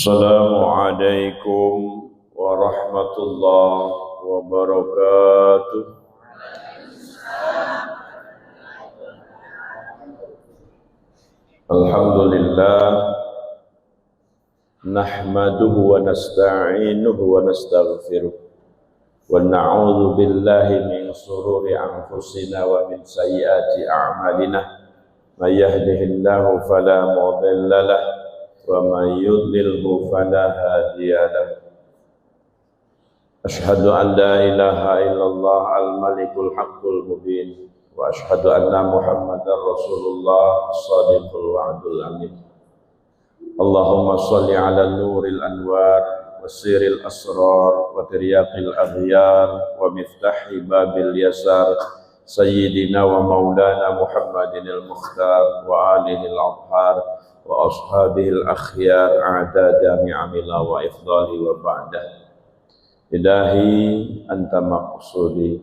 Assalamualaikum warahmatullahi wabarakatuh. Alhamdulillah, nahmaduhu wa nasta'inuhu wa nastaghfiruh wa na'udzu billahi min shururi anfusina wa min sayyiati a'malina. May yahdihillahu fala mudilla lahu wa man yudlilhu fala hadiya lahu. Asyhadu an la ilaha illallah al-malikul haqqul mubin wa asyhadu anna Muhammadar Rasulullah as-sadiqul wa'dul amin. Allahumma shalli ala nuril anwar wa siril asrar wa tiryaqil aghyar wa miftahi babil yasar sayyidina wa maulana Muhammadinil mukhtar wa alihi al-athhar wa ashabihil akhyar a'dada ni'amillah wa ifdali wa ba'dah. Ilahi anta maqsudi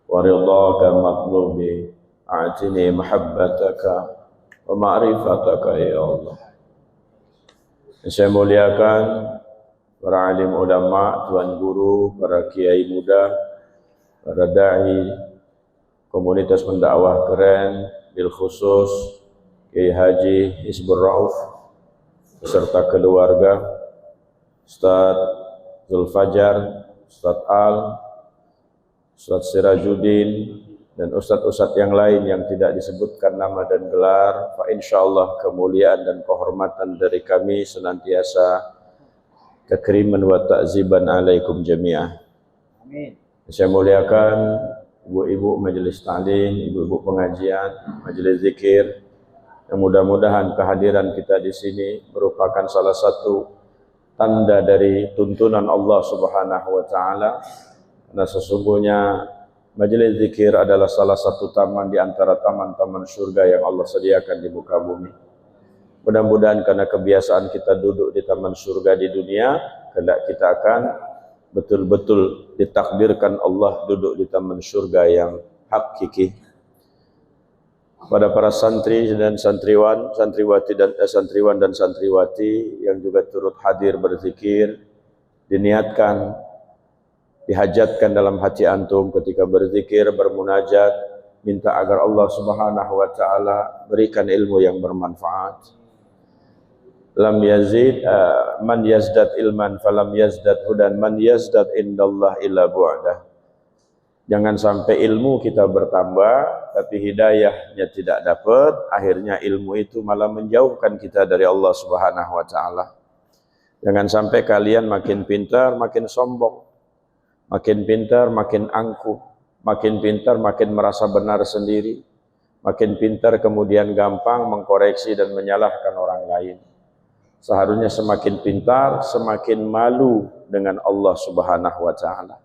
wa ridhaka matlubi a'tini mahabbataka wa ma'rifataka ya Allah. Saya muliakan para alim ulama, tuan guru, para kiai muda, para dai, komunitas pendakwah keren, bil khusus Kiai Haji Hizbur Rauf beserta keluarga, Ustaz Zulfajar, Ustaz Al, Ustaz Sirajuddin, dan ustaz-ustaz yang lain yang tidak disebutkan nama dan gelar. Fa insyaallah kemuliaan dan kehormatan dari kami senantiasa takriman wa ta'ziban alaikum jami'ah. Amin. Saya muliakan ibu-ibu majelis ta'lim, ibu-ibu pengajian, majelis zikir. Yang mudah-mudahan kehadiran kita di sini merupakan salah satu tanda dari tuntunan Allah Subhanahu wa taala, karena sesungguhnya majelis zikir adalah salah satu taman di antara taman-taman surga yang Allah sediakan di muka bumi. Mudah-mudahan karena kebiasaan kita duduk di taman surga di dunia, kelak kita akan betul-betul ditakdirkan Allah duduk di taman surga yang hakiki. Pada para santri dan santriwan, santriwan dan santriwati yang juga turut hadir berzikir, diniatkan, dihajatkan dalam hati antum ketika berzikir, bermunajat, minta agar Allah Subhanahu wa taala berikan ilmu yang bermanfaat. Lam yazid man yazdad ilman falam yazdad hudan man yazdad indallah illa bu'dah. Jangan sampai ilmu kita bertambah tapi hidayahnya tidak dapat, akhirnya ilmu itu malah menjauhkan kita dari Allah Subhanahu wa taala. Jangan sampai kalian makin pintar makin sombong, makin pintar makin angkuh, makin pintar makin merasa benar sendiri, makin pintar kemudian gampang mengkoreksi dan menyalahkan orang lain. Seharusnya semakin pintar semakin malu dengan Allah Subhanahu wa taala.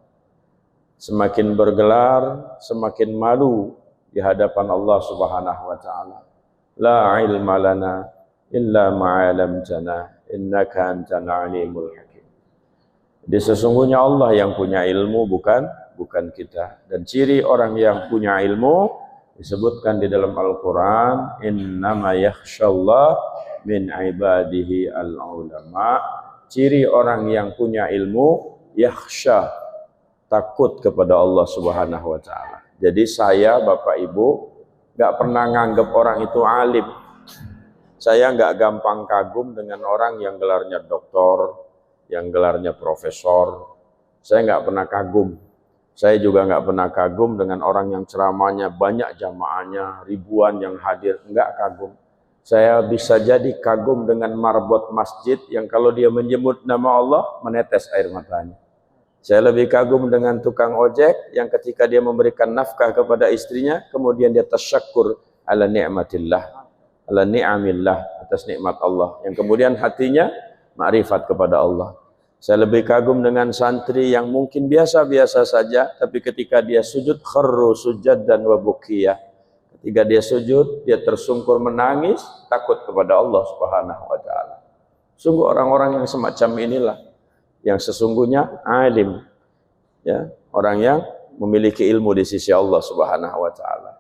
Semakin bergelar, semakin malu di hadapan Allah Subhanahu wa taala. La ilma lana illa ma 'allamtana innaka antal alimul hakim. Jadi sesungguhnya Allah yang punya ilmu, bukan kita. Dan ciri orang yang punya ilmu disebutkan di dalam Al-Qur'an, innama yakhshallah min ibadihi al-ulama. Ciri orang yang punya ilmu yakhsha, takut kepada Allah Subhanahu wa taala. Jadi saya, Bapak Ibu, enggak pernah nganggap orang itu alim. Saya enggak gampang kagum dengan orang yang gelarnya doktor, yang gelarnya profesor. Saya enggak pernah kagum. Saya juga enggak pernah kagum dengan orang yang ceramahnya banyak jamaahnya, ribuan yang hadir, enggak kagum. Saya bisa jadi kagum dengan marbot masjid yang kalau dia menyebut nama Allah menetes air matanya. Saya lebih kagum dengan tukang ojek yang ketika dia memberikan nafkah kepada istrinya, kemudian dia tasyakkur ala ni'matillah, ala ni'amillah, atas nikmat Allah, yang kemudian hatinya ma'rifat kepada Allah. Saya lebih kagum dengan santri yang mungkin biasa-biasa saja, tapi ketika dia sujud kharru sujaddan wa bukiyah. Ketika dia sujud, dia tersungkur menangis, takut kepada Allah Subhanahu wa taala. Sungguh orang-orang yang semacam inilah yang sesungguhnya alim, ya, orang yang memiliki ilmu di sisi Allah Subhanahu wa taala.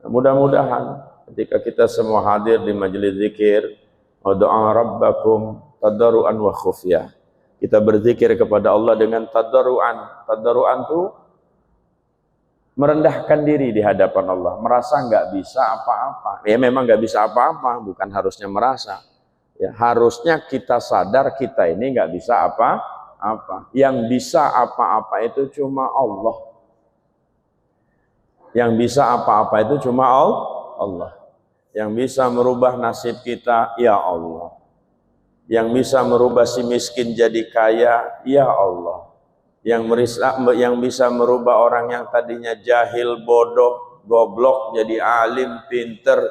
Mudah-mudahan ketika kita semua hadir di majelis zikir, doa rabbakum tadarruan wa khufyah. Kita berzikir kepada Allah dengan tadarruan. Tadarruan itu merendahkan diri di hadapan Allah, merasa nggak bisa apa-apa. Ya memang nggak bisa apa-apa, bukan harusnya merasa. Ya, harusnya kita sadar kita ini nggak bisa apa-apa. Yang bisa apa-apa itu cuma Allah. Yang bisa apa-apa itu cuma Allah. Yang bisa merubah nasib kita, ya Allah. Yang bisa merubah si miskin jadi kaya, ya Allah. Yang bisa merubah orang yang tadinya jahil, bodoh, goblok, jadi alim, pinter,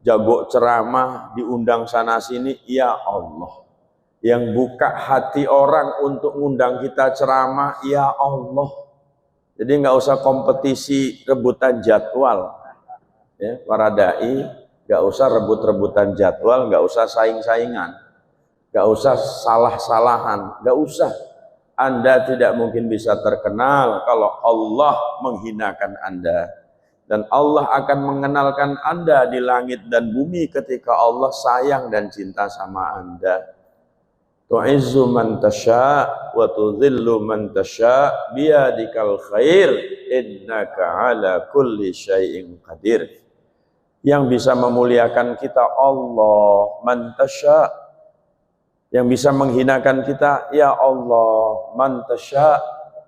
jago ceramah, diundang sana sini, ya Allah. Yang buka hati orang untuk ngundang kita ceramah, ya Allah. Jadi nggak usah kompetisi rebutan jadwal. Ya, para dai nggak usah rebut-rebutan jadwal, nggak usah saing-saingan, nggak usah salah-salahan, nggak usah. Anda tidak mungkin bisa terkenal kalau Allah menghinakan Anda. Dan Allah akan mengenalkan Anda di langit dan bumi ketika Allah sayang dan cinta sama Anda. Tu'izzu man tasya wa tudhillu man tasya biyadikal khair innaka ala kulli syai'in qadir. Yang bisa memuliakan kita Allah, man tasya. Yang bisa menghinakan kita, ya Allah, man tasya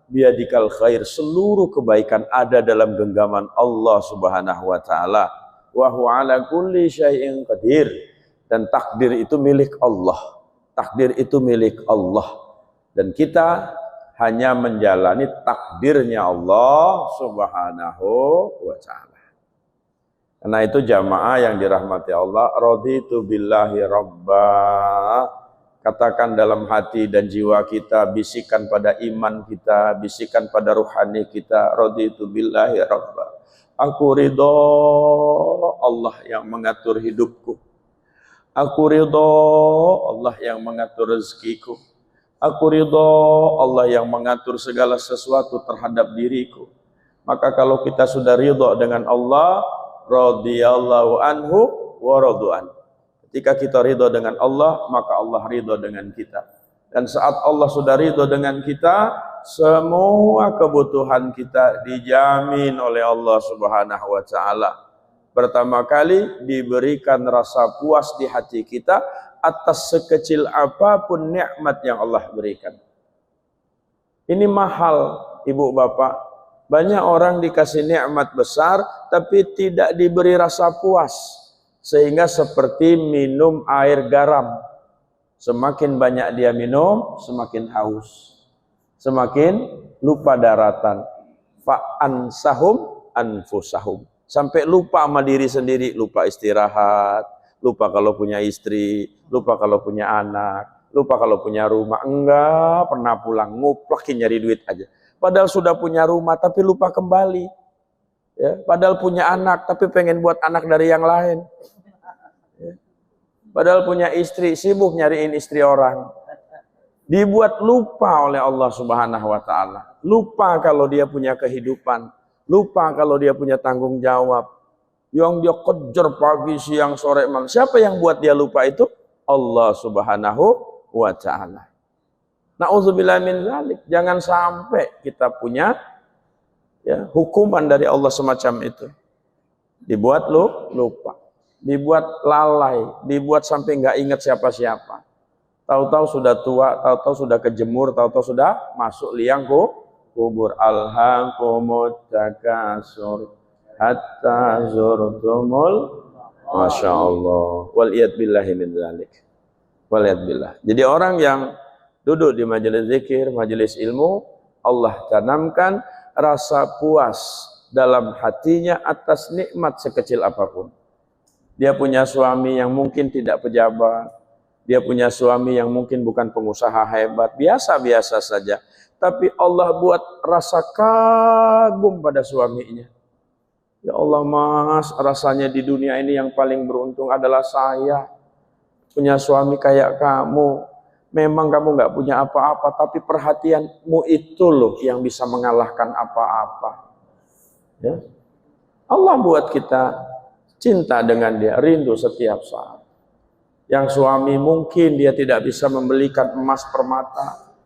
biyadikal khair. Seluruh kebaikan ada dalam genggaman Allah Subhanahu wa taala. Wa huwa ala kulli syai'in qadir. Dan takdir itu milik Allah. Takdir itu milik Allah. Dan kita hanya menjalani takdirnya Allah Subhanahu wa taala. Karena itu jamaah yang dirahmati Allah, raditu billahi rabba. Katakan dalam hati dan jiwa kita, bisikan pada iman kita, bisikan pada ruhani kita, raditu billahi rabba. Aku ridho Allah yang mengatur hidupku. Aku ridho Allah yang mengatur rezekiku. Aku ridho Allah yang mengatur segala sesuatu terhadap diriku. Maka kalau kita sudah ridho dengan Allah, radhiyallahu anhu wa radu'an. Ketika kita ridho dengan Allah, maka Allah ridho dengan kita. Dan saat Allah sudah ridho dengan kita, semua kebutuhan kita dijamin oleh Allah Subhanahu wa taala. Pertama kali diberikan rasa puas di hati kita atas sekecil apapun nikmat yang Allah berikan. Ini mahal, Ibu Bapak. Banyak orang dikasih nikmat besar tapi tidak diberi rasa puas. Sehingga seperti minum air garam. Semakin banyak dia minum, semakin haus. Semakin lupa daratan. Fa'ansahum anfusahum. Sampai lupa sama diri sendiri, lupa istirahat, lupa kalau punya istri, lupa kalau punya anak, lupa kalau punya rumah. Enggak pernah pulang, nguplakin nyari duit aja. Padahal sudah punya rumah tapi lupa kembali. Ya, padahal punya anak tapi pengen buat anak dari yang lain. Ya. Padahal punya istri, sibuk nyariin istri orang. Dibuat lupa oleh Allah Subhanahu wa taala. Lupa kalau dia punya kehidupan, lupa kalau dia punya tanggung jawab. Yang dia kejar pagi, siang, sore, malam. Siapa yang buat dia lupa itu? Allah Subhanahu wa taala. Na'udzubillah min dzalik. Jangan sampai kita punya ya, hukuman dari Allah semacam itu. Dibuat lupa, dibuat lalai, dibuat sampai nggak ingat siapa-siapa. Tahu-tahu sudah tua, tahu-tahu sudah kejemur, tahu-tahu sudah masuk liang kubur. Alhaakumut takatsur hatta zurtumul, masya Allah. Waliyad billahi min dzalik. Waliyad billah. Jadi orang yang duduk di majelis zikir, majelis ilmu, Allah tanamkan rasa puas dalam hatinya atas nikmat sekecil apapun. Dia punya suami yang mungkin tidak pejabat, dia punya suami yang mungkin bukan pengusaha hebat, biasa-biasa saja. Tapi Allah buat rasa kagum pada suaminya. Ya Allah mas, rasanya di dunia ini yang paling beruntung adalah saya. Punya suami kayak kamu. Memang kamu nggak punya apa-apa, tapi perhatianmu itu loh yang bisa mengalahkan apa-apa. Ya. Allah buat kita cinta dengan dia, rindu setiap saat. Yang suami mungkin dia tidak bisa membelikan emas permata,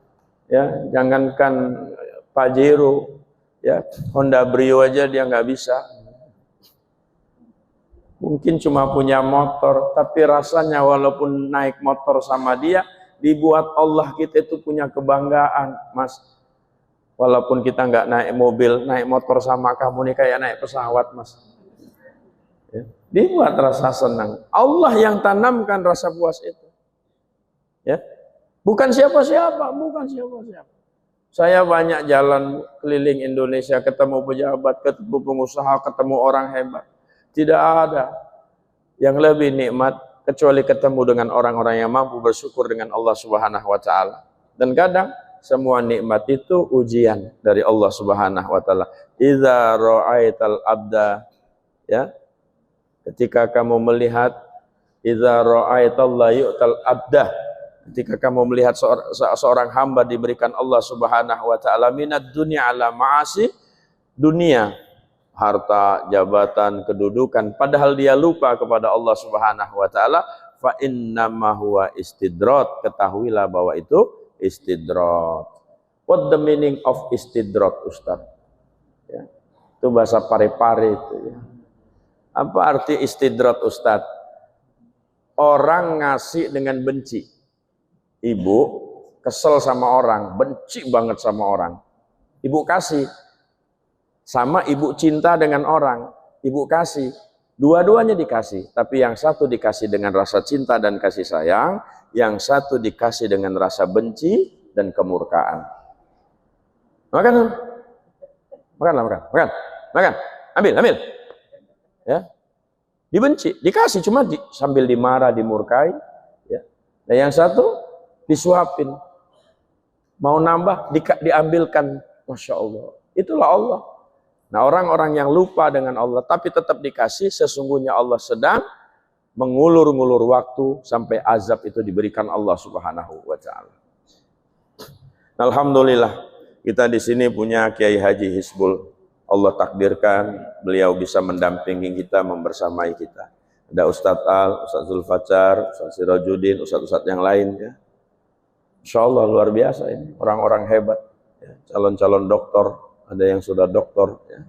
ya, jangankan Pajero, ya, Honda Brio aja dia nggak bisa. Mungkin cuma punya motor, tapi rasanya walaupun naik motor sama dia, dibuat Allah kita itu punya kebanggaan, Mas. Walaupun kita nggak naik mobil, naik motor sama kamu nih kayak naik pesawat, Mas. Ya. Dibuat rasa senang. Allah yang tanamkan rasa puas itu. Ya. Bukan siapa-siapa, bukan siapa-siapa. Saya banyak jalan keliling Indonesia, ketemu pejabat, ketemu pengusaha, ketemu orang hebat. Tidak ada yang lebih nikmat kecuali ketemu dengan orang-orang yang mampu bersyukur dengan Allah Subhanahu wa taala. Dan kadang semua nikmat itu ujian dari Allah Subhanahu wa taala. Idza ra'aital abda, ya. Ketika kamu melihat idza ra'aital la yu'tal abda, ketika kamu melihat seorang hamba diberikan Allah Subhanahu wa taala minad dunya ala ma'asi, dunia, harta, jabatan, kedudukan, padahal dia lupa kepada Allah Subhanahu wa taala, fa innama huwa istidrat, ketahuilah bahwa itu istidrat. What the meaning of istidrat, Ustaz? Ya. Itu bahasa pare-pare itu, ya. Apa arti istidrat, Ustaz? Orang ngasih dengan benci. Ibu kesel sama orang, benci banget sama orang. Ibu kasih. Sama ibu cinta dengan orang, ibu kasih. Dua-duanya dikasih, tapi yang satu dikasih dengan rasa cinta dan kasih sayang, yang satu dikasih dengan rasa benci dan kemurkaan. Makan, makan, ambil. Ya, dibenci, dikasih cuma sambil dimarah, dimurkai. Ya. Dan yang satu disuapin, mau nambah diambilkan, masya Allah. Itulah Allah. Nah, orang-orang yang lupa dengan Allah tapi tetap dikasih, sesungguhnya Allah sedang mengulur-ngulur waktu sampai azab itu diberikan Allah Subhanahu wa taala. Alhamdulillah, kita di sini punya Kiai Haji Hizbul. Allah takdirkan beliau bisa mendampingi kita, membersamai kita. Ada Ustadz Al, Ustadz Zulfacar, Ustadz Sirajuddin, Ustadz-ustadz yang lain, ya. Insya Allah luar biasa ini, orang-orang hebat, ya. Calon-calon doktor. Ada yang sudah doktor, ya.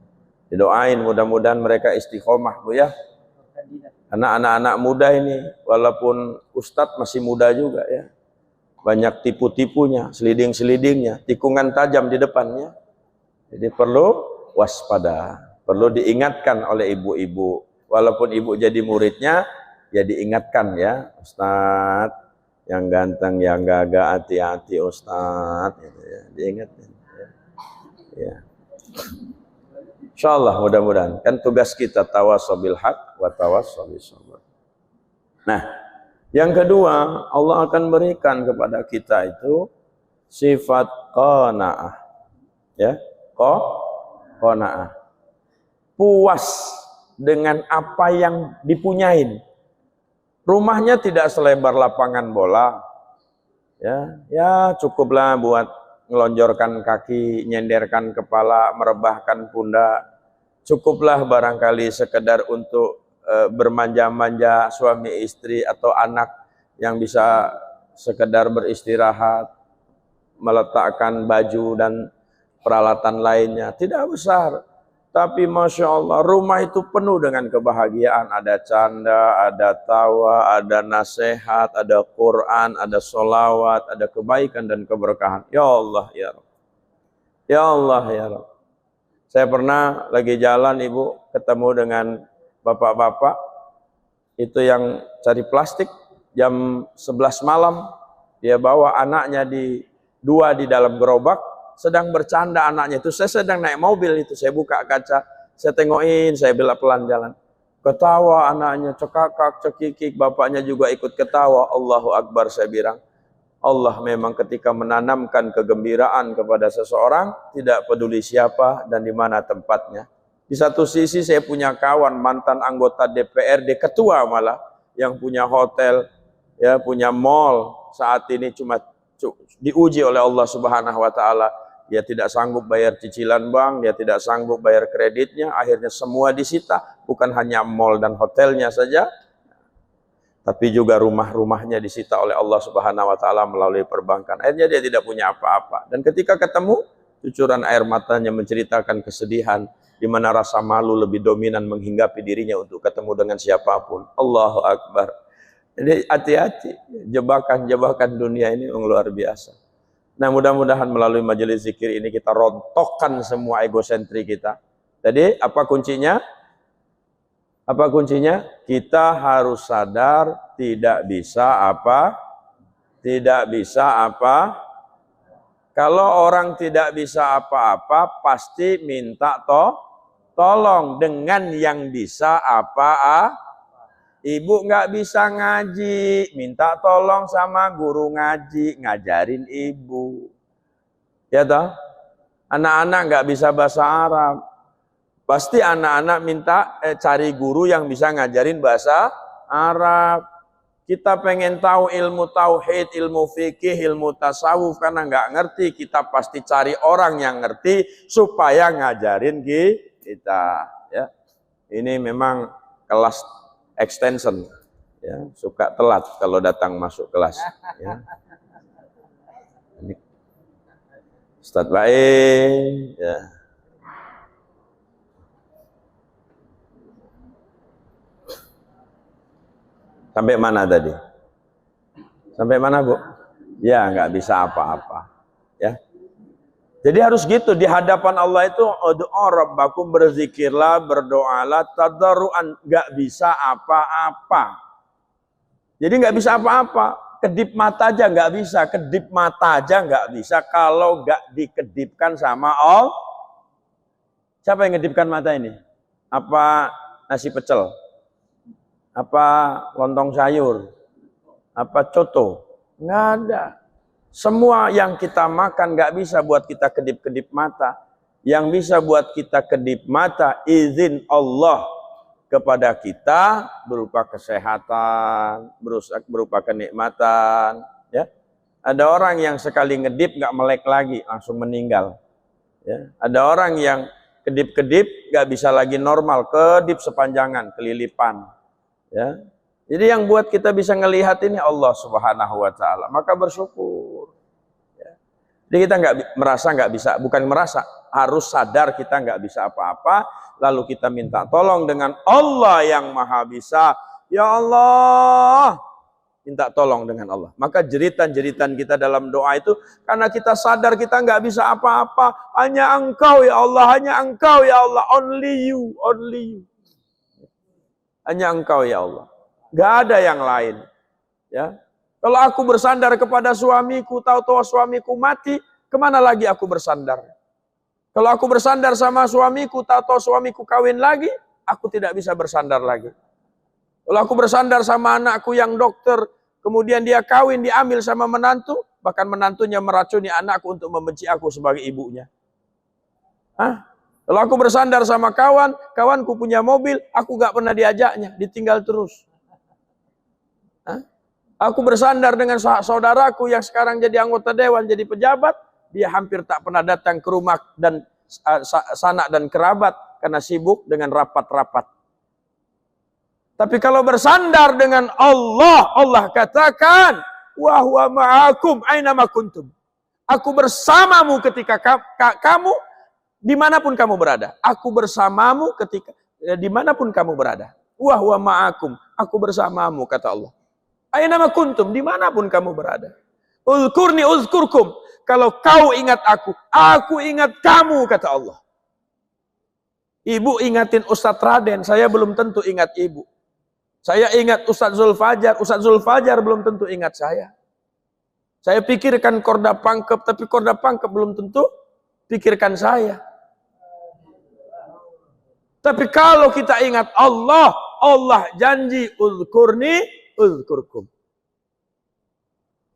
Didoain mudah-mudahan mereka istiqomah, Bu, ya. Karena anak-anak muda ini walaupun ustadz masih muda juga, ya. Banyak tipu-tipunya, seliding-selidingnya, tikungan tajam di depannya. Jadi perlu waspada, perlu diingatkan oleh ibu-ibu. Walaupun ibu jadi muridnya, ya diingatkan, ya, Ustadz yang ganteng, yang gagah, hati-hati Ustadz, gitu, ya. Diingatkan, ya. Insyaallah mudah-mudahan kan tugas kita tawassaw bil haq wa tawassaw bis sabr. Nah, yang kedua, Allah akan berikan kepada kita itu sifat qanaah. Ya, qanaah. Puas dengan apa yang dipunyain. Rumahnya tidak selebar lapangan bola. Ya cukuplah buat ngelonjorkan kaki, nyenderkan kepala, merebahkan pundak. Cukuplah barangkali sekedar untuk bermanja-manja suami istri atau anak yang bisa sekedar beristirahat, meletakkan baju dan peralatan lainnya. Tidak besar, tapi Masya Allah rumah itu penuh dengan kebahagiaan. Ada canda, ada tawa, ada nasihat, ada Quran, ada sholawat, ada kebaikan dan keberkahan. Ya Allah, ya Rabb. Ya Allah, ya Rabb. Saya pernah lagi jalan, Ibu, ketemu dengan bapak-bapak itu yang cari plastik. Jam 11 malam dia bawa anaknya dua di dalam gerobak, sedang bercanda anaknya itu. Saya sedang naik mobil itu, saya buka kaca, saya tengokin, saya belak pelan jalan. Ketawa anaknya, cekakak, cekikik, bapaknya juga ikut ketawa. Allahu Akbar, saya bilang. Allah memang ketika menanamkan kegembiraan kepada seseorang, tidak peduli siapa dan di mana tempatnya. Di satu sisi saya punya kawan, mantan anggota DPRD, ketua malah, yang punya hotel, ya, punya mall, saat ini cuma diuji oleh Allah Subhanahu wa taala. Dia tidak sanggup bayar cicilan bank, dia tidak sanggup bayar kreditnya, akhirnya semua disita, bukan hanya mall dan hotelnya saja. tapi juga rumah-rumahnya disita oleh Allah Subhanahu wa taala melalui perbankan. Akhirnya dia tidak punya apa-apa. Dan ketika ketemu, cucuran air matanya menceritakan kesedihan, di mana rasa malu lebih dominan menghinggapi dirinya untuk ketemu dengan siapapun. Allahu Akbar. Jadi hati-hati, jebakan-jebakan dunia ini luar biasa. Nah, mudah-mudahan melalui majelis zikir ini kita rontokkan semua egosentri kita. Jadi apa kuncinya? Apa kuncinya? Kita harus sadar tidak bisa apa? Tidak bisa apa? Kalau orang tidak bisa apa-apa, pasti minta tolong dengan yang bisa apa? Ibu nggak bisa ngaji, minta tolong sama guru ngaji, ngajarin ibu. Ya toh? Anak-anak nggak bisa bahasa Arab, pasti anak-anak minta cari guru yang bisa ngajarin bahasa Arab. Kita pengen tahu ilmu tauhid, ilmu fikih, ilmu tasawuf, karena nggak ngerti, kita pasti cari orang yang ngerti supaya ngajarin kita. Ya, ini memang kelas extension, ya, suka telat kalau datang masuk kelas. Ya. Ini Ustadz baik, ya. Sampai mana tadi? Sampai mana, Bu? Ya, nggak bisa apa-apa. Ya. Jadi harus gitu, di hadapan Allah itu ud'u rabbakum, berzikirlah, berdoalah, tadarruan, nggak bisa apa-apa. Jadi nggak bisa apa-apa. Kedip mata aja nggak bisa, kedip mata aja nggak bisa kalau nggak dikedipkan sama Allah. Siapa yang ngedipkan mata ini? Apa nasi pecel? Apa lontong sayur? Apa coto? Nggak ada. Semua yang kita makan nggak bisa buat kita kedip-kedip mata. Yang bisa buat kita kedip mata izin Allah kepada kita berupa kesehatan, berupa kenikmatan. Ya, ada orang yang sekali ngedip nggak melek lagi, langsung meninggal. Ya, ada orang yang kedip-kedip nggak bisa lagi normal, kedip sepanjangan, kelilipan. Ya, jadi yang buat kita bisa ngelihat ini Allah Subhanahu wa taala, maka bersyukur. Ya. Jadi kita nggak bisa, bukan merasa, harus sadar kita nggak bisa apa-apa, lalu kita minta tolong dengan Allah yang Maha Bisa. Ya Allah, minta tolong dengan Allah. Maka jeritan-jeritan kita dalam doa itu karena kita sadar kita nggak bisa apa-apa, hanya Engkau ya Allah, hanya Engkau ya Allah, only you, only you. Hanya Engkau ya Allah. Gak ada yang lain. Ya. Kalau aku bersandar kepada suamiku, tahu-tahu suamiku mati, kemana lagi aku bersandar? Kalau aku bersandar sama suamiku, tahu-tahu suamiku kawin lagi, aku tidak bisa bersandar lagi. Kalau aku bersandar sama anakku yang dokter, kemudian dia kawin, diambil sama menantu, bahkan menantunya meracuni anakku untuk membenci aku sebagai ibunya. Hah? Kalau aku bersandar sama kawanku punya mobil, aku gak pernah diajaknya, ditinggal terus. Hah? Aku bersandar dengan saudaraku yang sekarang jadi anggota dewan, jadi pejabat, dia hampir tak pernah datang ke rumah dan sanak dan kerabat karena sibuk dengan rapat-rapat. Tapi kalau bersandar dengan Allah, Allah katakan, wa huwa ma'akum aina ma kuntum. Aku bersamamu ketika kamu dimanapun kamu berada. Aku bersamamu ketika dimanapun kamu berada. Wa huwa ma'akum, aku bersamamu, kata Allah. Aina ma kuntum, dimanapun kamu berada. Uzkurni uzkurkum, kalau kau ingat aku ingat kamu, kata Allah. Ibu ingatin Ustadz Raden, saya belum tentu ingat ibu. Saya ingat Ustadz Zulfajar belum tentu ingat saya. Saya pikirkan Korda Pangkep, tapi Korda Pangkep belum tentu pikirkan saya. Tapi kalau kita ingat Allah, Allah janji uzkurni uzkurkum.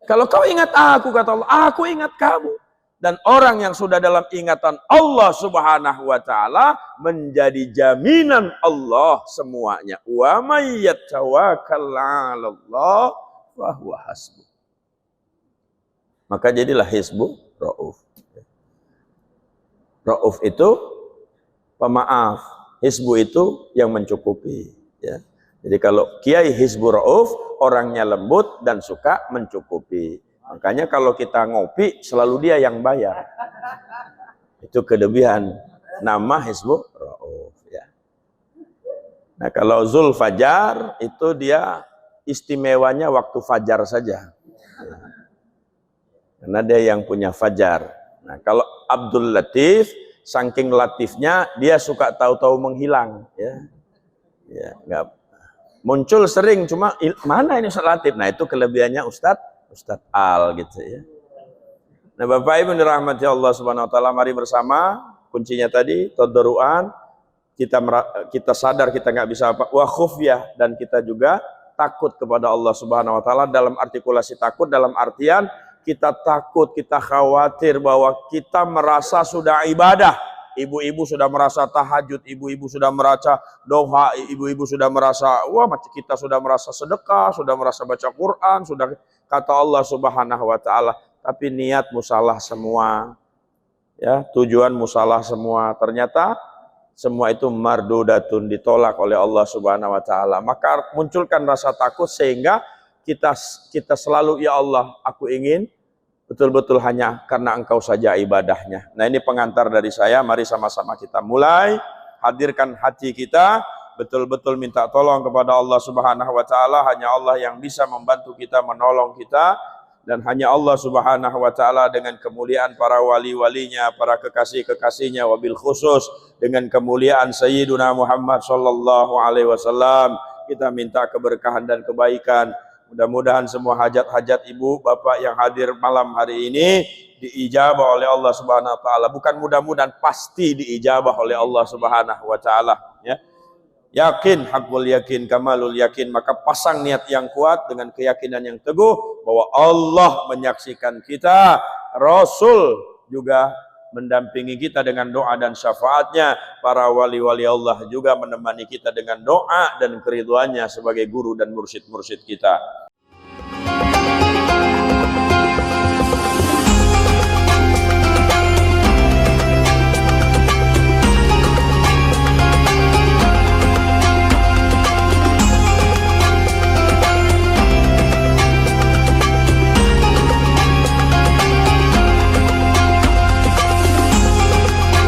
Kalau kau ingat aku, kata Allah, aku ingat kamu. Dan orang yang sudah dalam ingatan Allah Subhanahu wa taala menjadi jaminan Allah semuanya. Wa may yatawakkal 'alallah fa huwa hasbuh. Maka jadilah Hizbur Rauf. Rauf itu pemaaf, Hizbu itu yang mencukupi. Ya. Jadi kalau Kiai Hizbur Rauf orangnya lembut dan suka mencukupi. Makanya kalau kita ngopi selalu dia yang bayar. Itu kelebihan nama Hizbur Rauf ya. Nah, kalau Zul Fajar itu dia istimewanya waktu fajar saja. Karena dia yang punya fajar. Nah, kalau Abdul Latif saking latifnya dia suka tahu-tahu menghilang ya. Ya, enggak muncul sering, cuma mana ini Ustaz Latif? Nah, itu kelebihannya Ustadz Al gitu ya. Nah, Bapak Ibu dirahmati Allah Subhanahu wa taala, mari bersama kuncinya tadi tadarruan, kita sadar kita nggak bisa apa, wa khufyah, dan kita juga takut kepada Allah Subhanahu wa taala. Dalam artikulasi takut dalam artian kita takut, kita khawatir bahwa kita merasa sudah ibadah. Ibu-ibu sudah merasa tahajud, ibu-ibu sudah merasa doa, ibu-ibu sudah merasa, wah kita sudah merasa sedekah, sudah merasa baca Quran, sudah kata Allah Subhanahu wa taala, tapi niatmu salah semua. Ya, tujuanmu salah semua. Ternyata semua itu mardudatun, ditolak oleh Allah Subhanahu wa taala. Maka munculkan rasa takut sehingga kita selalu, ya Allah, aku ingin betul-betul hanya karena Engkau saja ibadahnya. Nah, ini pengantar dari saya. Mari sama-sama kita mulai. Hadirkan hati kita. Betul-betul minta tolong kepada Allah Subhanahu wa taala. Hanya Allah yang bisa membantu kita, menolong kita. Dan hanya Allah Subhanahu wa taala dengan kemuliaan para wali-walinya, para kekasih-kekasihnya, wabil khusus dengan kemuliaan Sayyiduna Muhammad sallallahu alaihi wasallam, kita minta keberkahan dan kebaikan. Mudah-mudahan semua hajat-hajat ibu bapak yang hadir malam hari ini diijabah oleh Allah Subhanahu wa taala. Bukan mudah-mudahan, pasti diijabah oleh Allah Subhanahu wa taala ya. Yakin, hakul yakin, kamalul yakin. Maka pasang niat yang kuat dengan keyakinan yang teguh bahwa Allah menyaksikan kita, Rasul juga mendampingi kita dengan doa dan syafaatnya, para wali-wali Allah juga menemani kita dengan doa dan keridhaannya sebagai guru dan mursyid-mursyid kita.